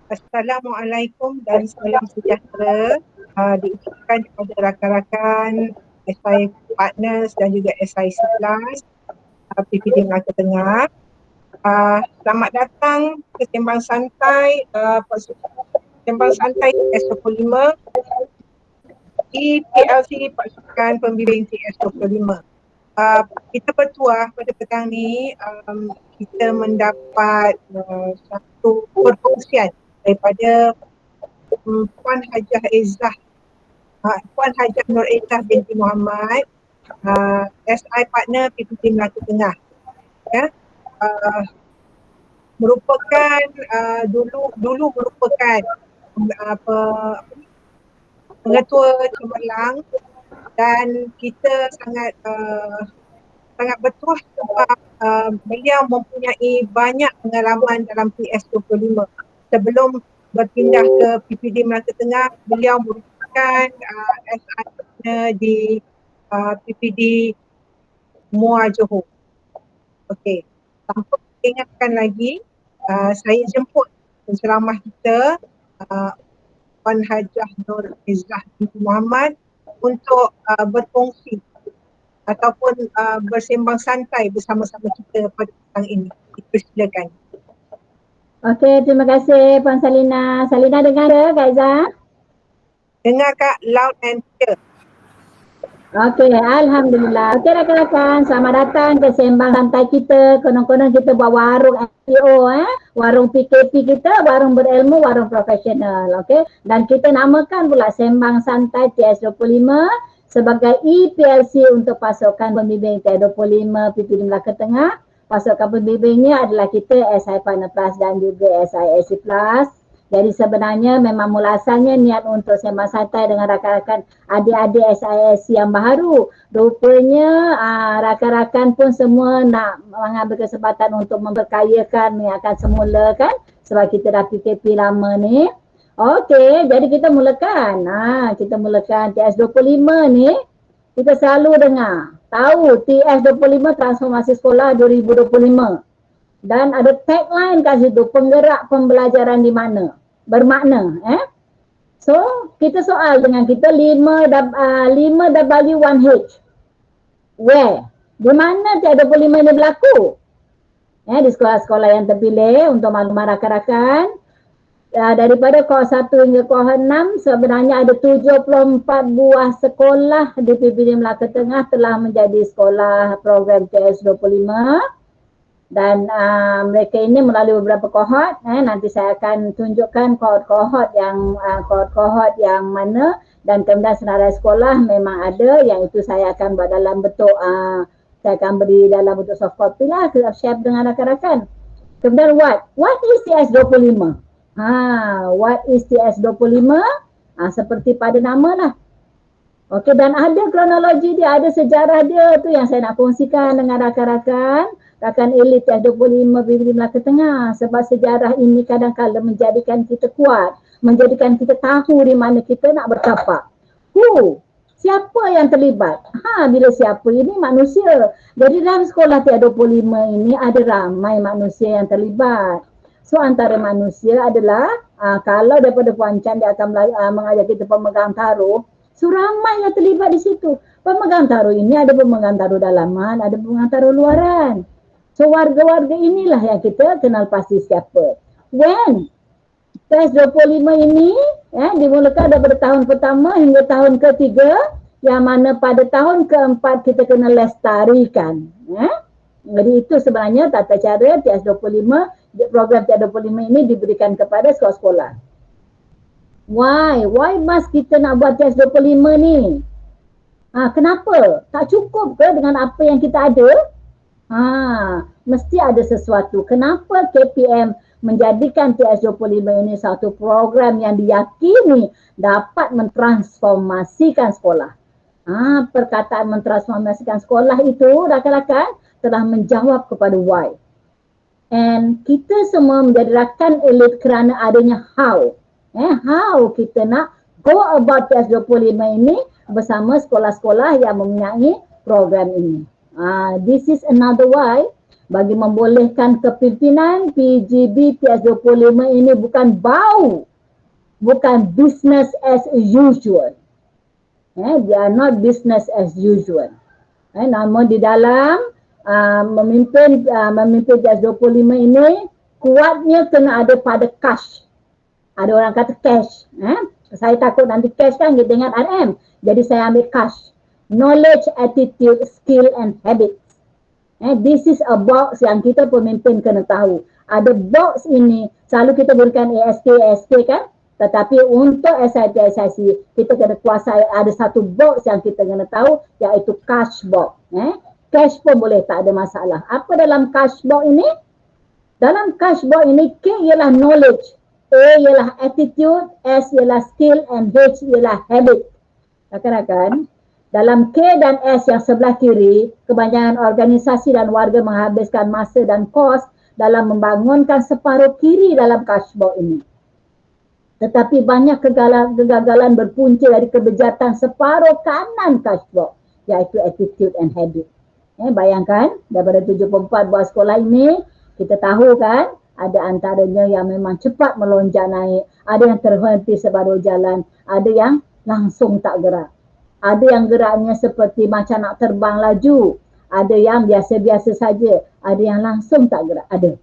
Assalamualaikum dan salam sejahtera diucapkan kepada rakan-rakan SI Partners dan juga SIC Plus PPD Melaka Tengah. Selamat datang ke Sembang Santai Sembang Santai TS25 di PLC Pasukan Pembimbing TS25. Kita bertuah pada petang ni, kita mendapat satu perkongsian daripada Puan Hajah Izzah, Puan Hajah Nur Izzah binti Muhammad, SI Partner PPD Melaka Tengah. Ya, merupakan dulu merupakan pengetua cemerlang, dan kita sangat bertuah sebab beliau mempunyai banyak pengalaman dalam PS25. Sebelum berpindah ke PPD Melaka Tengah, beliau merupakan SI di PPD Muar Johor. Okey, tanpa ingatkan lagi, saya jemput penceramah kita, Puan Hajah Nur Izzah binti Muhammad, untuk berkongsi ataupun bersembang santai bersama-sama kita pada petang ini. Dipersilakan. Okey, terima kasih Puan Salina. Salina dengar ke Kak Izzah? Dengar Kak, loud and clear. Okey, Alhamdulillah. Okey rakan-rakan, selamat datang ke sembang santai kita. Konon-konon kita buat warung SEO, warung PKP kita, warung berilmu, warung profesional. Okey, dan kita namakan pula sembang santai TS25 sebagai EPLC untuk pasukan pembimbing TS25 PPD Melaka Tengah. Pasukan pembimbingnya adalah kita SI Partner Plus dan juga SIAC Plus. Jadi sebenarnya memang mula asalnya niat untuk sembang santai dengan rakan-rakan adik-adik SIAC yang baru. Rupanya rakan-rakan pun semua nak mengambil kesempatan untuk memberkayakan ni akan semula kan, sebab kita dah PKP lama ni. Okey, jadi kita mulakan. Kita mulakan TS25 ni. Kita selalu dengar, tahu TS25 Transformasi Sekolah 2025. Dan ada tagline kat situ, penggerak pembelajaran di mana? Bermakna. So, kita soal dengan kita 5W1H. Where? Di mana T25 ini berlaku? Di sekolah-sekolah yang terpilih untuk maklumat rakan-rakan. Daripada kohort 1 hingga kohort 6, sebenarnya ada 74 buah sekolah di PPD Melaka Tengah telah menjadi sekolah program TS25. Dan mereka ini melalui beberapa kohort, nanti saya akan tunjukkan kohort-kohort yang mana, dan kemudian senarai sekolah memang ada yang itu saya akan buat dalam bentuk saya akan beri dalam bentuk soft copy lah, kita share dengan rakan-rakan. Kemudian what is TS25? What is TS25? Seperti pada nama lah. Okey, dan ada kronologi dia, ada sejarah dia tu yang saya nak kongsikan dengan rakan-rakan. Rakan elit TS25 PPD Melaka Tengah, sebab sejarah ini kadang-kadang menjadikan kita kuat, menjadikan kita tahu di mana kita nak bertapak. Siapa yang terlibat? Bila siapa? Ini manusia. Jadi dalam sekolah TS25 ini ada ramai manusia yang terlibat. So antara manusia adalah kalau daripada Puan Chan dia akan mengajar kita pemegang taruh. So ramai yang terlibat di situ. Pemegang taruh ini ada pemegang taruh dalaman, ada pemegang taruh luaran. So warga-warga inilah yang kita kenal pasti siapa. When TS25 ini dimulakan daripada tahun pertama hingga tahun ketiga, yang mana pada tahun keempat kita kena lestarikan. Jadi itu sebenarnya tata cara TS25, program TS25 ini diberikan kepada sekolah-sekolah. Why must kita nak buat TS25 ni? Kenapa? Tak cukup ke dengan apa yang kita ada? Mesti ada sesuatu. Kenapa KPM menjadikan TS25 ini satu program yang diyakini dapat mentransformasikan sekolah? Perkataan mentransformasikan sekolah itu rakan-rakan telah menjawab kepada why. And kita semua menjadi rakan elit kerana adanya how. How kita nak go about TS25 ini bersama sekolah-sekolah yang mempunyai program ini. This is another why. bagi membolehkan kepimpinan PGB PS25 ini bukan bau, bukan business as usual. They are not business as usual. Namun di dalam memimpin PS25 ini, kuatnya kena ada pada cash. Ada orang kata cash. Saya takut nanti cash kan kita ingat RM. Jadi saya ambil cash. Knowledge, attitude, skill and habits. This is a box yang kita pemimpin kena tahu. Ada box ini, selalu kita berikan ASK kan? Tetapi untuk SIP kita kena kuasai, ada satu box yang kita kena tahu, iaitu cash box. Cash pun boleh, tak ada masalah. Apa dalam cash box ini? Dalam cash box ini, K ialah knowledge, A ialah attitude, S ialah skill and H ialah habit. Rakan-rakan, dalam K dan S yang sebelah kiri, kebanyakan organisasi dan warga menghabiskan masa dan kos dalam membangunkan separuh kiri dalam cash box ini. Tetapi banyak kegagalan berpunca dari kebejatan separuh kanan cash box, iaitu attitude and habit. Bayangkan, daripada 74 buah sekolah ini, kita tahu kan, ada antaranya yang memang cepat melonjak naik, ada yang terhenti separuh jalan, ada yang langsung tak gerak. Ada yang geraknya seperti macam nak terbang laju, ada yang biasa-biasa saja, ada yang langsung tak gerak, ada.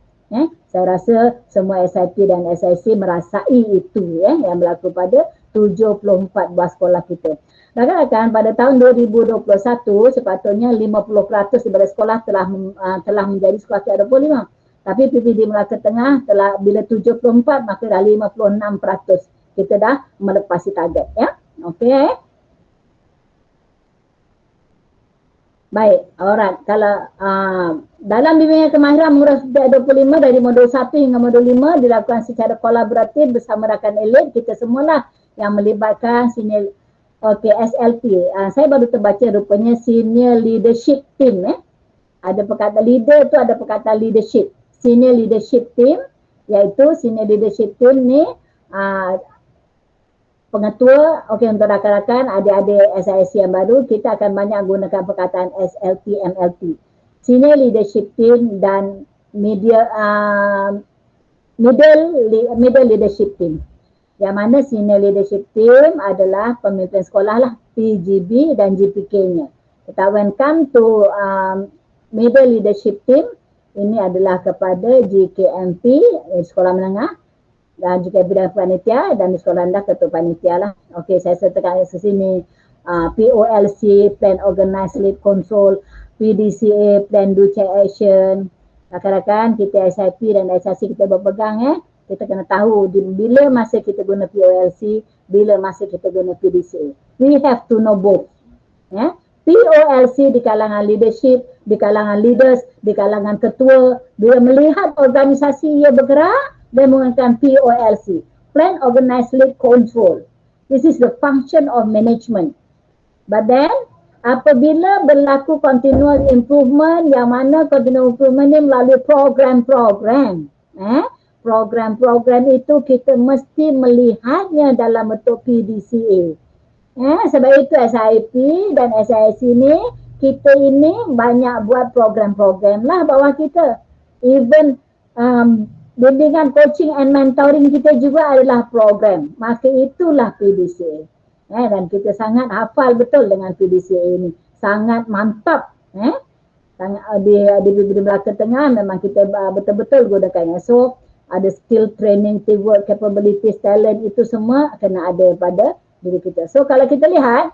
Saya rasa semua SIP dan SIC merasai itu yang berlaku pada 74 buah sekolah kita. Rakan-rakan, pada tahun 2021 sepatutnya 50% daripada sekolah telah menjadi sekolah T25. Tapi PPD Melaka Tengah telah bila 74 maka dah 56%. Kita dah melepasi target ya. Okey. Baik, alright. Kalau dalam bimbingan kemahiran mengurus T25 dari modul 1 hingga modul 5 dilakukan secara kolaboratif bersama rakan elit, kita semualah yang melibatkan senior SLT. Saya baru terbaca rupanya senior leadership team. Ada perkataan leader tu, ada perkataan leadership. Senior leadership team, iaitu senior leadership team ni pengetua, untuk rakan-rakan, adik-adik SIC yang baru, kita akan banyak gunakan perkataan SLT, MLT. Senior Leadership Team dan Middle Leadership Team. Yang mana Senior Leadership Team adalah pemimpin sekolah lah, PGB dan GPK-nya. But when come to Middle Leadership Team, ini adalah kepada GKMP, sekolah menengah, dan juga bidang panitia, dan di sekolah rendah ketua panitia lah. Okey, saya sertakan di sini POLC, Plan Organize Lead Control, PDCA, Plan Do Check Action. Rakan-rakan, kita SIP dan SIC kita berpegang kita kena tahu bila masa kita guna POLC, bila masa kita guna PDCA. We have to know both. POLC di kalangan leadership, di kalangan leaders, di kalangan ketua, bila melihat organisasi ia bergerak, dia menggunakan POLC, Plan Organize Lead Control. This is the function of management. But then, apabila berlaku continuous improvement, yang mana continuous improvement ni melalui program-program. Program-program itu kita mesti melihatnya dalam bentuk PDCA. Sebab itu SIP dan SIC ni, kita ini banyak buat program-program lah bawah kita. Even bimbingan coaching and mentoring kita juga adalah program. Maka itulah PDCA. Dan kita sangat hafal betul dengan PDCA ini. Sangat mantap. Sangat di Melaka Tengah memang kita betul-betul gunakannya. So, ada skill training, teamwork, capabilities, talent, itu semua kena ada pada diri kita. So, kalau kita lihat,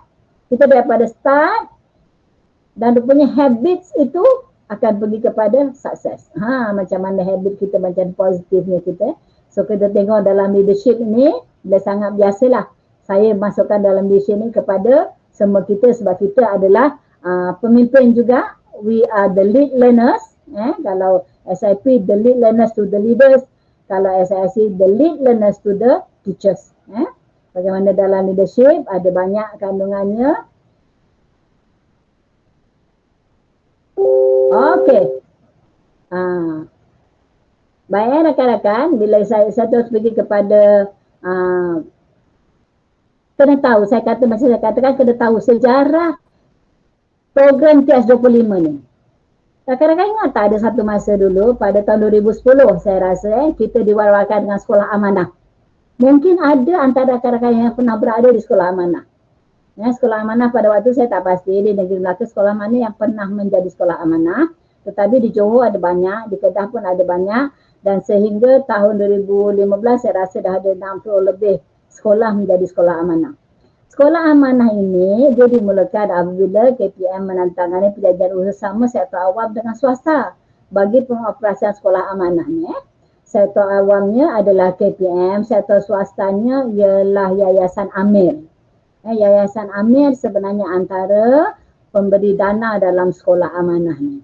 kita daripada start dan rupanya habits itu akan pergi kepada sukses. Macam mana habit kita, macam positifnya kita. So kita tengok dalam leadership ni, dia sangat biasalah. Saya masukkan dalam leadership ni kepada semua kita sebab kita adalah pemimpin juga. We are the lead learners. Kalau SIP, the lead learners to the leaders. Kalau SIC, the lead learners to the teachers. Bagaimana dalam leadership, ada banyak kandungannya. Okey. Baik rakan-rakan, bila saya terus pergi kepada kena tahu, saya kata macam saya katakan, kena tahu sejarah program PS25 ni. Rakan-rakan ingat tak ada satu masa dulu pada tahun 2010 saya rasa kita diwar-warkan dengan sekolah amanah. Mungkin ada antara rakan-rakan yang pernah berada di sekolah amanah. Ya, sekolah amanah pada waktu saya tak pasti di negeri Melaka sekolah mana yang pernah menjadi sekolah amanah. Tetapi di Johor ada banyak, di Kedah pun ada banyak dan sehingga tahun 2015 saya rasa dah ada 60 lebih sekolah menjadi sekolah amanah. Sekolah amanah ini dia dimulakan apabila KPM menandatangani perjanjian bersama sektor awam dengan swasta bagi pengoperasian sekolah amanah ni. Sektor awamnya adalah KPM, sektor swastanya ialah Yayasan Amir. Yayasan Amir sebenarnya antara pemberi dana dalam sekolah amanah ni.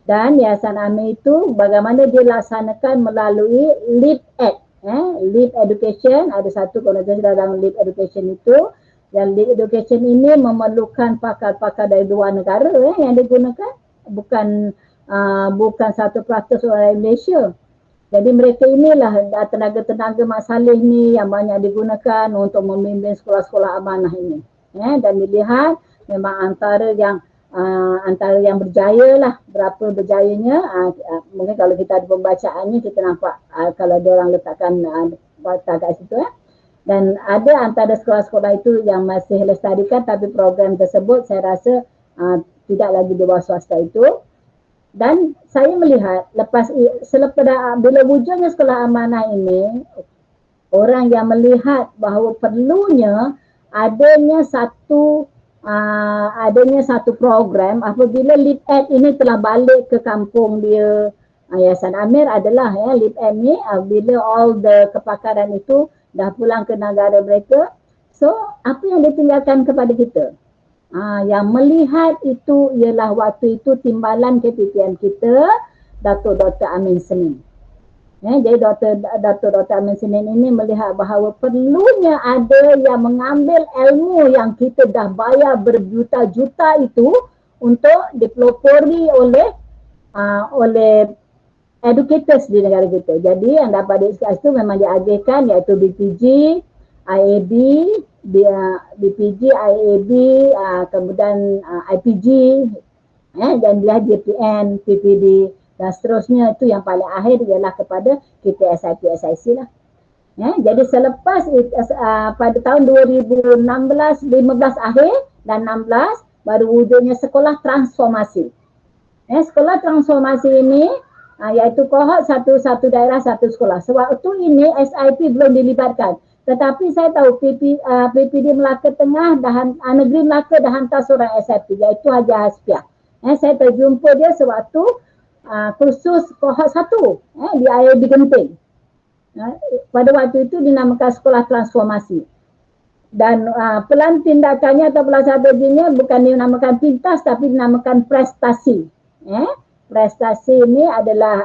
Dan Yayasan Amir itu bagaimana dia laksanakan melalui LEAP Act. LEAP Education, ada satu konotasi dalam LEAP Education itu. Yang LEAP Education ini memerlukan pakar-pakar dari luar negara yang digunakan. Bukan 1% orang Malaysia. Jadi mereka inilah tenaga-tenaga Mak Saleh ni yang banyak digunakan untuk memimpin sekolah-sekolah amanah ini. Dan dilihat memang antara yang berjaya lah. Berapa berjayanya, mungkin kalau kita ada pembacaannya kita nampak kalau dia orang letakkan data kat situ. Dan ada antara sekolah-sekolah itu yang masih lestarikan tapi program tersebut saya rasa tidak lagi di bawah swasta itu. Dan saya melihat selepas bila wujudnya sekolah amanah ini, orang yang melihat bahawa perlunya adanya satu program apabila LEAP Act ini telah balik ke kampung dia. Yayasan Amir adalah LEAP Act ni bila all the kepakaran itu dah pulang ke negara mereka. So apa yang ditinggalkan kepada kita? Yang melihat itu ialah waktu itu timbalan KPTM kita, Datuk Dr. Amin Senin. Jadi Dr. Amin Senin ini melihat bahawa perlunya ada yang mengambil ilmu yang kita dah bayar berjuta-juta itu untuk dipelopori oleh educators di negara kita. Jadi yang dapat diikat itu memang diagihkan iaitu BPG, IAB, BPG, IAB, kemudian IPG, dan dia JPN, PPD dan seterusnya. Itu yang paling akhir ialah kepada kita SIP, SIC lah. Jadi selepas pada tahun 2016, 15 akhir dan 16 baru wujudnya sekolah transformasi. Sekolah transformasi ini iaitu kohort satu daerah satu sekolah. Sewaktu ini SIP belum dilibatkan. Tetapi saya tahu PPD Melaka Tengah dan Negeri Melaka dah hantar seorang SIP iaitu Haji Hasbiah. Saya terjumpa dia sewaktu kursus kohort 1 di IAB Genting. Pada waktu itu dinamakan sekolah transformasi. Dan pelan tindakannya atau pelaksanaannya bukan dinamakan pintas tapi dinamakan prestasi. Prestasi ini adalah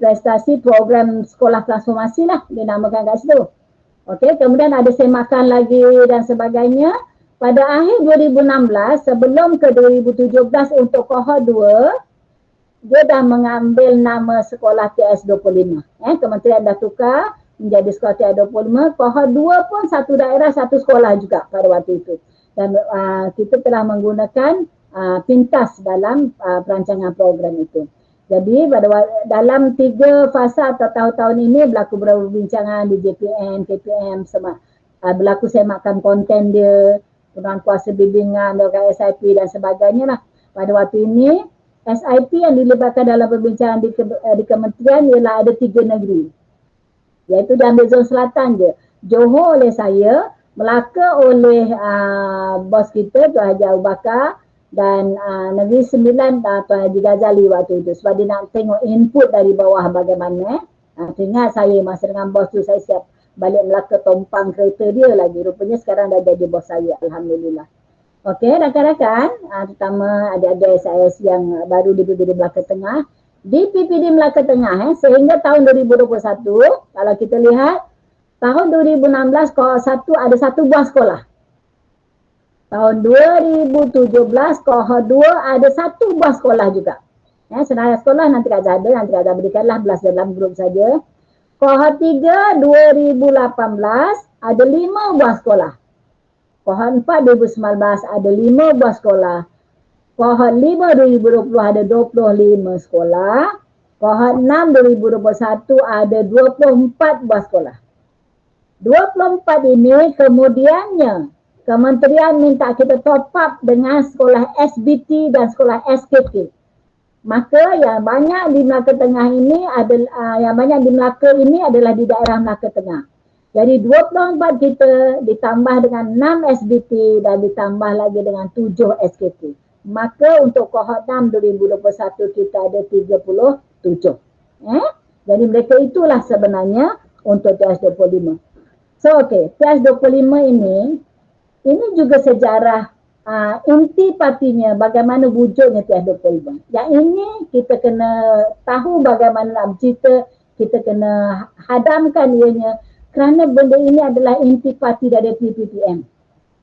prestasi program sekolah transformasi lah dinamakan kat situ. Okey, kemudian ada semakan lagi dan sebagainya. Pada akhir 2016 sebelum ke 2017 untuk kohort 2 dia dah mengambil nama sekolah TS25. Kementerian dah tukar menjadi sekolah TS25. Kohort 2 pun satu daerah satu sekolah juga pada waktu itu. Dan kita telah menggunakan pintas dalam perancangan program itu. Jadi dalam 3 fasa atau tahun-tahun ini berlaku perbincangan di JPN, KPM, berlaku semakan konten dia, penuan kuasa bimbingan dengan SIP dan sebagainya lah. Pada waktu ini SIP yang dilibatkan dalam perbincangan di kementerian ialah ada 3 negeri. Iaitu diambil zon selatan je. Johor oleh saya, Melaka oleh bos kita Tuan Haji Abu Bakar, dan Negeri Sembilan Tuan Haji Ghazali waktu itu sebab dia nak tengok input dari bawah bagaimana. Ingat saya masa dengan bos tu saya siap balik Melaka tompang kereta dia lagi. Rupanya sekarang dah jadi bos saya, Alhamdulillah. Okey rakan-rakan, terutama adik-adik saya yang baru di PPD Melaka Tengah. Di PPD Melaka Tengah sehingga tahun 2021, kalau kita lihat tahun 2016 kohort 1 ada 1 buah sekolah. Tahun 2017 kohort 2 ada 1 buah sekolah juga. Senarai sekolah nanti Kak Zada berikanlah belas dalam grup saja. Kohort 3 2018 ada 5 buah sekolah. Kohort 4 2019 ada 5 buah sekolah. Kohort 5 2020 ada 25 sekolah. Kohort 6 2021 ada 24 buah sekolah. 24 ini kemudiannya Kementerian minta kita top up dengan sekolah SBT dan sekolah SKT. Maka yang banyak di Melaka Tengah ini adalah adalah di daerah Melaka Tengah. Jadi 24 kita ditambah dengan 6 SBT dan ditambah lagi dengan 7 SKT. Maka untuk kohort 6 2021 kita ada 37. Jadi mereka itulah sebenarnya untuk TS25. So TS25 ini juga sejarah inti partinya, bagaimana wujudnya TS25. Yang ini kita kena tahu bagaimana nak bercerita, kita kena hadamkan ianya kerana benda ini adalah inti parti dari PPPM.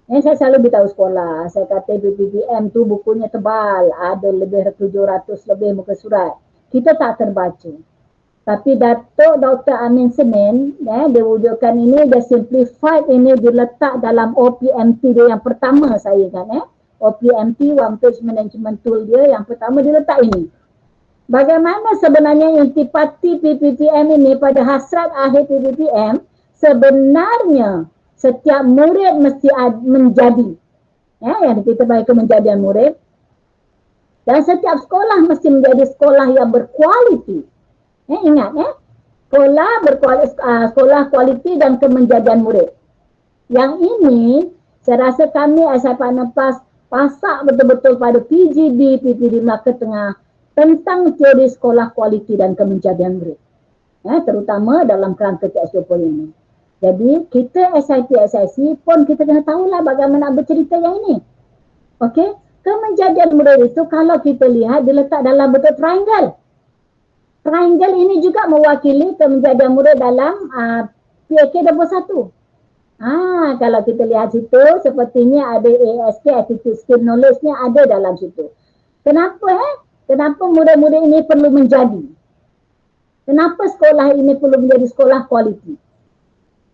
Saya selalu beritahu sekolah, saya kata PPPM tu bukunya tebal, ada lebih 700 lebih muka surat. Kita tak terbaca. Tapi Datuk Dr. Amin Senin, dia wujudkan ini, dia simplified ini, diletak dalam OPMT dia yang pertama saya kan. OPMT, One Page Management Tool dia yang pertama diletak ini. Bagaimana sebenarnya intipati PPPM ini pada hasrat akhir PPPM, sebenarnya setiap murid mesti menjadi. Yang kita bagi kemenjadian murid. Dan setiap sekolah mesti menjadi sekolah yang berkualiti. Ingat sekolah kualiti dan kemenjadian murid. Yang ini saya rasa kami SIP Nepas pasak betul-betul pada PGD Melaka Tengah tentang teori sekolah kualiti dan kemenjadian murid. Terutama dalam kerangka TS20 ini. Jadi kita SIP pun kita kena tahulah bagaimana bercerita yang ini. Kemenjadian murid itu kalau kita lihat diletak dalam bentuk triangle. Triangle ini juga mewakili kemenjadian murid dalam PAK 21. Kalau kita lihat situ, sepertinya ada ASK, Attitude Skill Knowledge-nya ada dalam situ. Kenapa? Kenapa murid-murid ini perlu menjadi? Kenapa sekolah ini perlu menjadi sekolah kualiti?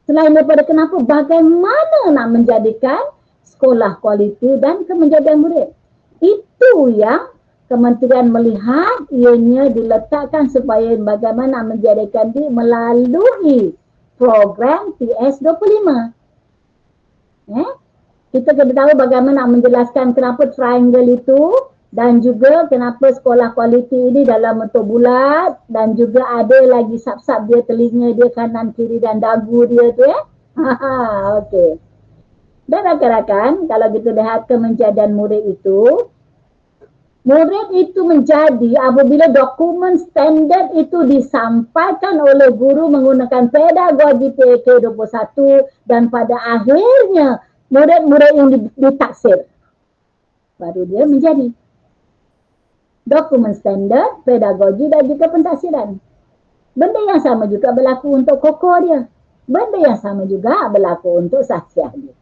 Selain daripada kenapa, bagaimana nak menjadikan sekolah kualiti dan kemenjadian murid? Itu yang Kementerian melihat ianya diletakkan supaya bagaimana menjadikan dia melalui program TS25. Kita kena tahu bagaimana menjelaskan kenapa triangle itu dan juga kenapa sekolah kualiti ini dalam bentuk bulat dan juga ada lagi sub-sub dia, telinga dia kanan kiri dan dagu dia tu Dan rakan-rakan, kalau kita lihat kemenjadian murid itu, murid itu menjadi apabila dokumen standard itu disampaikan oleh guru menggunakan pedagogi PAK 21 dan pada akhirnya murid-murid yang ditaksir. Baru dia menjadi dokumen standard, pedagogi dan juga pentaksiran. Benda yang sama juga berlaku untuk koko dia. Benda yang sama juga berlaku untuk saksiah dia.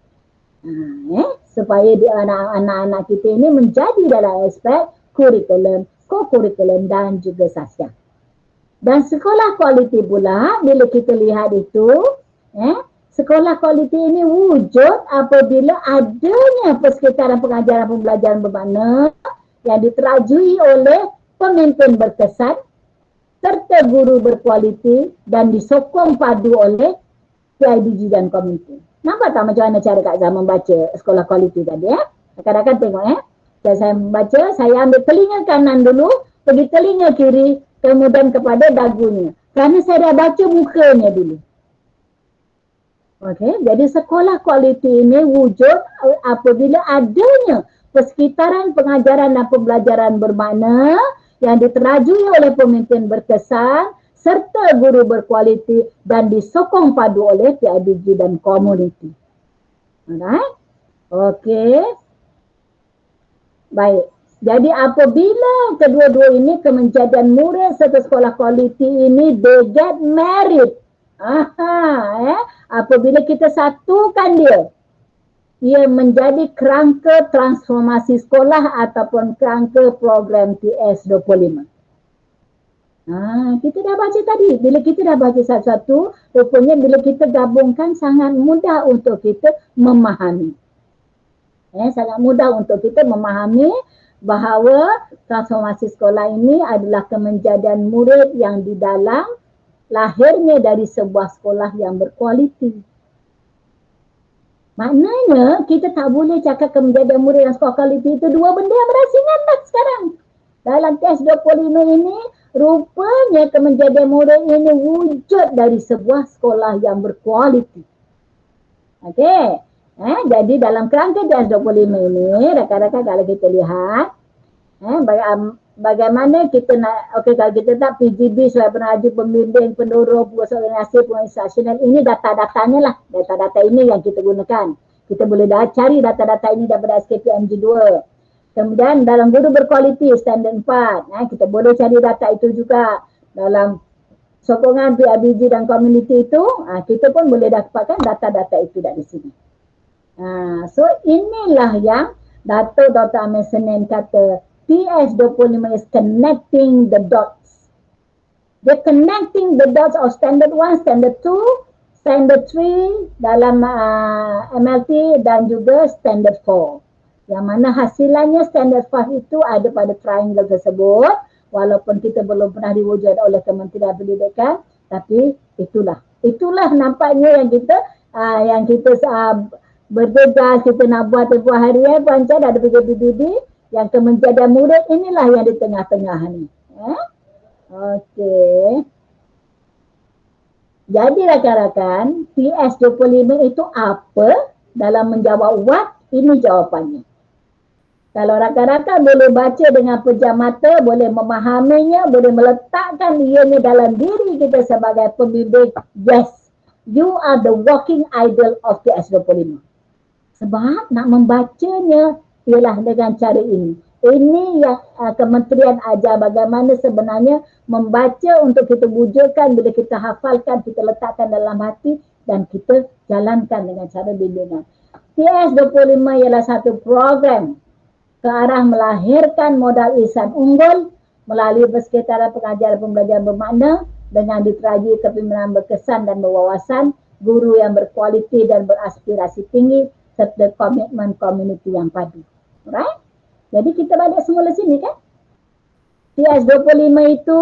Supaya anak-anak kita ini menjadi dalam aspek kurikulum, co-kurikulum dan juga saksiah. Dan sekolah kualiti pula, bila kita lihat itu, sekolah kualiti ini wujud apabila adanya persekitaran pengajaran pembelajaran bermakna yang diterajui oleh pemimpin berkesan serta guru berkualiti dan disokong padu oleh PIDG dan komite. Nampak tak macam mana cara Kak Zah membaca sekolah kualiti tadi Kadang-kadang tengok saya membaca, saya ambil telinga kanan dulu, pergi telinga kiri, kemudian kepada dagunya. Kerana saya dah baca mukanya dulu. Jadi sekolah kualiti ini wujud apabila adanya persekitaran pengajaran dan pembelajaran bermakna yang diterajui oleh pemimpin berkesan serta guru berkualiti dan disokong padu oleh PIDG dan komuniti. Baik. Jadi apabila kedua-dua ini kemenjadian murid serta sekolah kualiti ini they get married. Apabila kita satukan dia, ia menjadi kerangka transformasi sekolah ataupun kerangka program TS25. Kita dah baca tadi. Bila kita dah baca satu-satu, rupanya bila kita gabungkan sangat mudah untuk kita memahami. Sangat mudah untuk kita memahami bahawa transformasi sekolah ini adalah kemenjadian murid yang di dalam lahirnya dari sebuah sekolah yang berkualiti. Maknanya kita tak boleh cakap kemenjadian murid yang sekolah kualiti itu dua benda yang berasingan dah sekarang. Dalam test 25 ini, rupanya kemenjadian murid ini wujud dari sebuah sekolah yang berkualiti. Okey. Jadi dalam kerangka test 25 ini, rakan-rakan kalau kita lihat, bagaimana kita nak, kalau kita tak PGB sebagai penajuk pembimbing, pendorong, organisasi, penginstitusional, ini data-datanya lah. Data-data ini yang kita gunakan. Kita boleh cari data-data ini daripada SKPMG 2. Kemudian dalam guru berkualiti standard 4, kita boleh cari data itu juga. Dalam sokongan PIBG dan komuniti itu, kita pun boleh dapatkan data-data itu dari sini. So inilah yang Dato' Dr. Amir Senin kata, TS25 is connecting the dots. They're connecting the dots of standard 1, standard 2, standard 3 dalam MLT dan juga standard 4. Yang mana hasilannya standard 5 itu ada pada triangle tersebut, walaupun kita belum pernah diwujud oleh Kementerian Pendidikan, tapi itulah nampaknya yang kita bergegas kita nak buat tempoh hari Puan Cad ada PJPBB yang kemenjadian murid inilah yang di tengah-tengah ni. Okey. Jadi rakan-rakan, TS25 itu apa? Dalam menjawab what, ini jawapannya. Kalau rakan-rakan boleh baca dengan pejam mata, boleh memahaminya, boleh meletakkan ianya dalam diri kita sebagai pembimbing, yes, you are the walking idol of TS25. Sebab nak membacanya ialah dengan cara ini. Ini yang kementerian ajar bagaimana sebenarnya membaca untuk kita wujudkan, bila kita hafalkan, kita letakkan dalam hati dan kita jalankan dengan cara bimbingan. TS25 ialah satu program ke arah melahirkan modal insan unggul melalui persekitaran pengajaran pembelajaran bermakna dengan diterajui kepimpinan berkesan dan berwawasan, guru yang berkualiti dan beraspirasi tinggi, serta komitmen komuniti yang padu. Alright? Jadi kita balik semula sini kan? TS25 itu,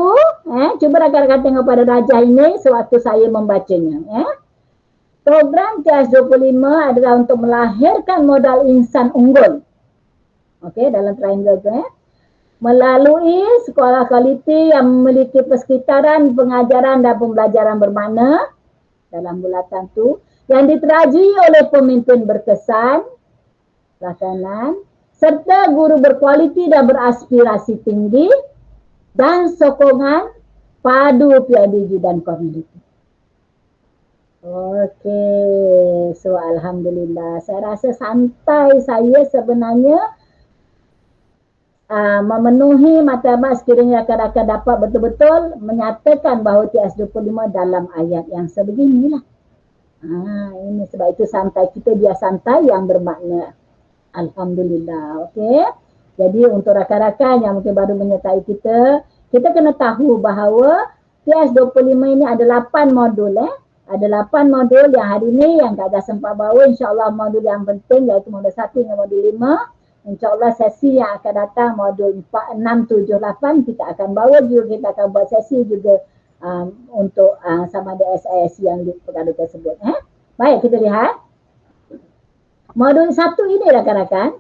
cuba rakan-rakan tengok pada rajah ini sewaktu saya membacanya. Program TS25 adalah untuk melahirkan modal insan unggul. Okey, dalam triangle tu melalui sekolah kualiti yang memiliki persekitaran pengajaran dan pembelajaran bermakna dalam bulatan tu, yang diterajui oleh pemimpin berkesan, pelaksanaan, serta guru berkualiti dan beraspirasi tinggi, dan sokongan padu PIBG dan komuniti. Okey, so alhamdulillah. Saya rasa santai saya sebenarnya memenuhi matlamat sekiranya rakan-rakan dapat betul-betul menyatakan bahawa TS25 dalam ayat yang sebeginilah. Ini sebab itu santai kita, dia santai yang bermakna. Alhamdulillah. Okey. Jadi untuk rakan-rakan yang mungkin baru menyertai kita kena tahu bahawa TS25 ini ada 8 modul. Ada 8 modul yang hari ini yang Kak Dah sempat bawa, insya-Allah modul yang penting iaitu modul 1 hingga modul 5. InsyaAllah sesi yang akan datang modul 4, 6, 7, 8 kita akan bawa juga, kita akan buat sesi juga untuk sama ada SISC yang di perkara tersebut. Baik, kita lihat. Modul 1 ini rakan-rakan.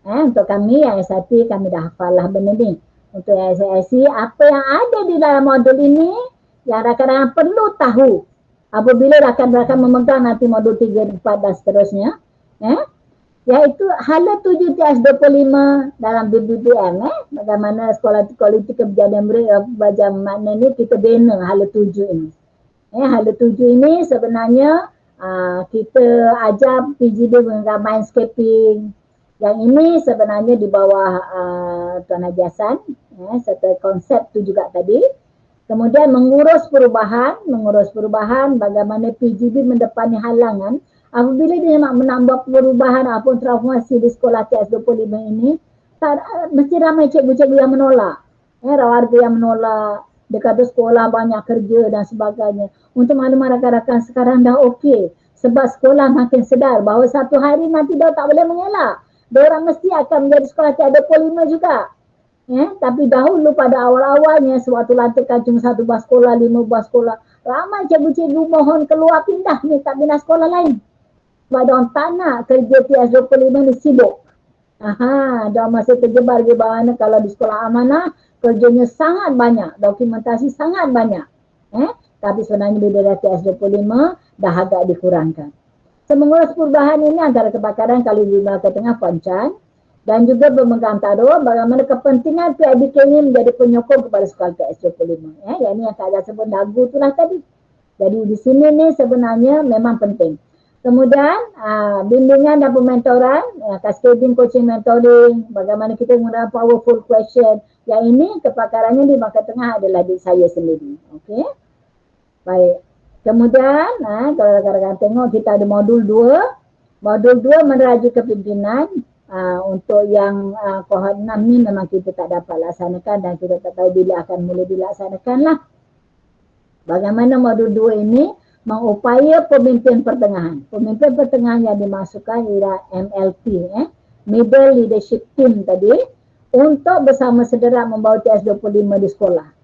Untuk kami yang S1 kami dah hafal lah benda ni. Untuk SISC apa yang ada di dalam modul ini yang rakan-rakan perlu tahu apabila rakan-rakan memegang nanti modul 3, 4 dan seterusnya. Iaitu hala 7 TS25 dalam BBBM, bagaimana sekolah kualiti kebijakan belajar makna ni kita bina hala 7 ini. Hala 7 ini sebenarnya kita ajar PGB menggunakan mindscaping. Yang ini sebenarnya di bawah Tuan Haji Hassan, serta konsep tu juga tadi. Kemudian mengurus perubahan bagaimana PGB mendepani halangan. Apabila dia nak menambah perubahan ataupun transformasi di sekolah TS25 ini, mesti ramai cikgu-cikgu yang menolak. Warga yang menolak, dia kata sekolah banyak kerja dan sebagainya. Untuk maklumat rakan-rakan sekarang dah okey. Sebab sekolah makin sedar bahawa satu hari nanti dah tak boleh mengelak. Diorang mesti akan menjadi sekolah TR25 juga. Tapi dahulu pada awal-awalnya sewaktu lantikan cuma 1 buah sekolah, 5 buah sekolah, ramai cikgu-cikgu mohon keluar pindah ni, tak pindah sekolah lain. Sebab diorang tak nak kerja TS25 ni sibuk. Diorang masih terjebar di bawah kalau di sekolah amanah, kerjanya sangat banyak, dokumentasi sangat banyak. Tapi sebenarnya bila dah TS25, dah agak dikurangkan. Menguras perubahan ini antara kebakaran kali di Melaka Tengah Poncan dan juga pemegang taruh bagaimana kepentingan PIBK ini menjadi penyokong kepada sekolah TS25. Yang ini yang Kak Azhar sebut lagu itulah tadi. Jadi di sini ni sebenarnya memang penting. Kemudian bimbingan dan pementoran, cascading coaching mentoring, bagaimana kita menggunakan powerful question. Yang ini kepakarannya di Melaka Tengah adalah di saya sendiri. Okey. Baik. Kemudian, kalau rakan-rakan tengok kita ada modul 2. Modul 2 meneraju kepimpinan. Untuk yang kohort 6 ni memang kita tak dapat laksanakan dan kita tak tahu bila akan mula dilaksanakan lah. Bagaimana modul 2 ini mengupaya pemimpin pertengahan. Pemimpin pertengahan yang dimasukkan ialah MLT, Middle Leadership Team tadi, untuk bersama sederak membawa TS25 di sekolah.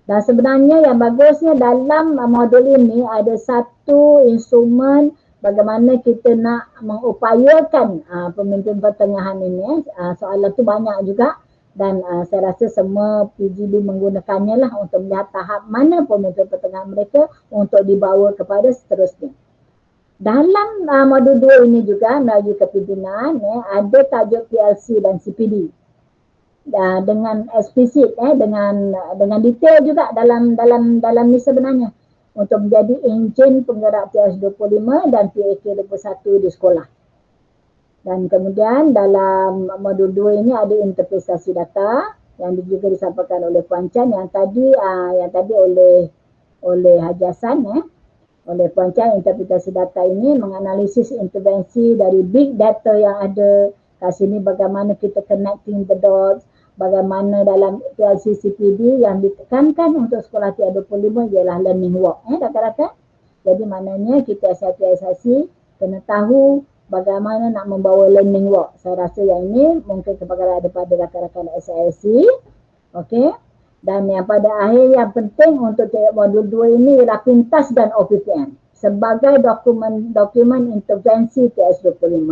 Dan sebenarnya yang bagusnya dalam modul ini ada satu instrumen bagaimana kita nak mengupayakan pemimpin pertengahan ini. Soalan tu banyak juga dan saya rasa semua PGB menggunakannya lah untuk melihat tahap mana pemimpin pertengahan mereka untuk dibawa kepada seterusnya. Dalam modul 2 ini juga melalui kepimpinan ada tajuk PLC dan CPD. Dengan eksplisit dengan detail juga dalam ni sebenarnya untuk menjadi enjin penggerak TS25 dan PAK21 di sekolah. Dan kemudian dalam modul 2 ini ada interpretasi data yang juga disampaikan oleh Puan Chan yang tadi oleh Haji Hassan oleh Puan Chan. Interpretasi data ini menganalisis intervensi dari big data yang ada kat sini, bagaimana kita connecting the dots, bagaimana dalam PLC CPD yang ditekankan untuk sekolah TR25 ialah learning walk. Rakan-rakan. Jadi maknanya kita SIP kena tahu bagaimana nak membawa learning walk. Saya rasa yang ini mungkin kepakaran daripada rakan-rakan SIC. Okey. Dan yang pada akhir yang penting untuk modul 2 ini ialah pintas dan OPTN sebagai dokumen intervensi TS25.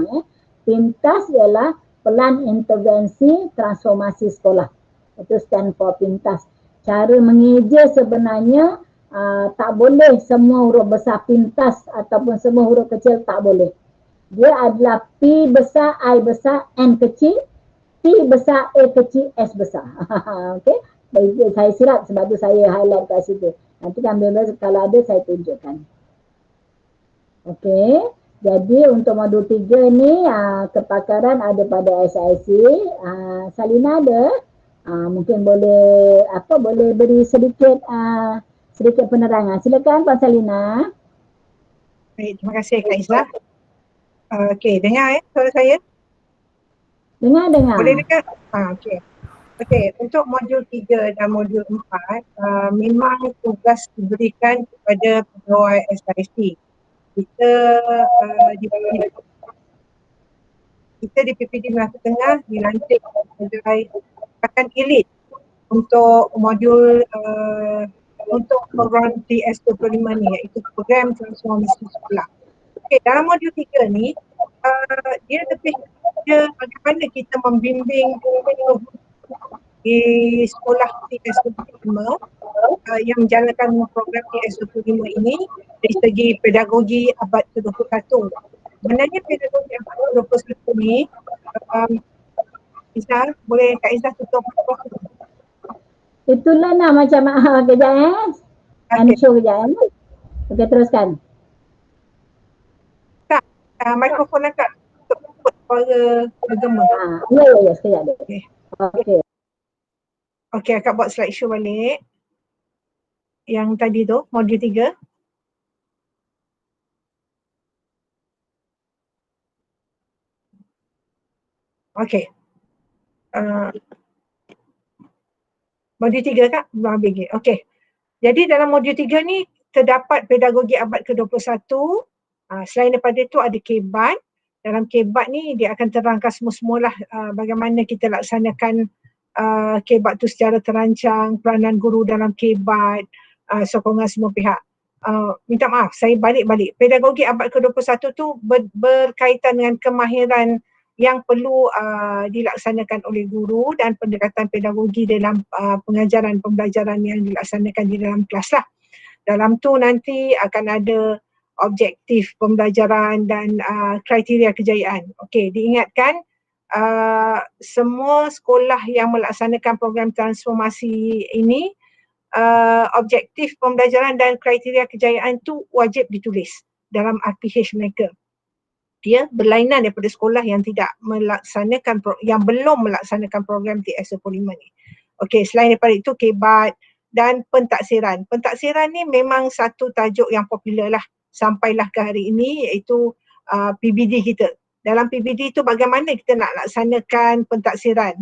Pintas ialah Pelan Intervensi Transformasi Sekolah. Itu stand for pintas. Cara mengeja sebenarnya tak boleh semua huruf besar pintas ataupun semua huruf kecil tak boleh. Dia adalah P besar, I besar, N kecil, T besar, A kecil, S besar. Okey. Saya silap sebab tu saya highlight kat situ. Nanti kalau ada saya tunjukkan. Okey. Jadi untuk modul 3 ni kepakaran ada pada SIC. Salina ada. Mungkin boleh beri sedikit penerangan. Silakan Puan Salina. Baik, terima kasih Kak Izzah. Okey, dengar suara saya? Dengar. Boleh dengar? Okey. Okey, untuk modul 3 dan modul 4 memang tugas diberikan kepada pegawai SIC. Kita di PPD Melaka Tengah dilantik sebagai rakan elit untuk modul untuk program TS25 ni, iaitu program transformasi sekolah. Okey, dalam modul 3 ni dia lebih kepada bagaimana kita membimbing di sekolah TS25 yang menjalankan program TS25 ini dari segi pedagogi abad ke-21. Sebenarnya pedagogi abad ke-21 ni Izzah, boleh Kak Izzah tutup? Itulah macam kejap show kejap Okey, teruskan. Tak, mikrofon akak tutup suara bergema. Ya, sekejap dia. Okey. Okey, akak buat slideshow balik. Yang tadi tu, modul 3. Okey. Modul 3 Kak? Belum habis lagi. Okey. Jadi dalam modul 3 ni terdapat pedagogi abad ke-21. Selain daripada itu ada KBAN Dalam KBAT ni dia akan terangkan semua-semualah bagaimana kita laksanakan KBAT tu secara terancang, peranan guru dalam KBAT, sokongan semua pihak. Minta maaf, saya balik-balik. Pedagogi abad ke-21 tu berkaitan dengan kemahiran yang perlu dilaksanakan oleh guru dan pendekatan pedagogi dalam pengajaran pembelajaran yang dilaksanakan di dalam kelas lah. Dalam tu nanti akan ada objektif pembelajaran dan kriteria kejayaan. Okey, diingatkan semua sekolah yang melaksanakan program transformasi ini objektif pembelajaran dan kriteria kejayaan tu wajib ditulis dalam RPH mereka. Dia berlainan daripada sekolah yang tidak melaksanakan yang belum melaksanakan program TS25 ni. Okey, selain daripada itu KBAT dan pentaksiran. Pentaksiran ni memang satu tajuk yang popular lah sampailah ke hari ini, iaitu PBD kita. Dalam PBD itu bagaimana kita nak laksanakan pentaksiran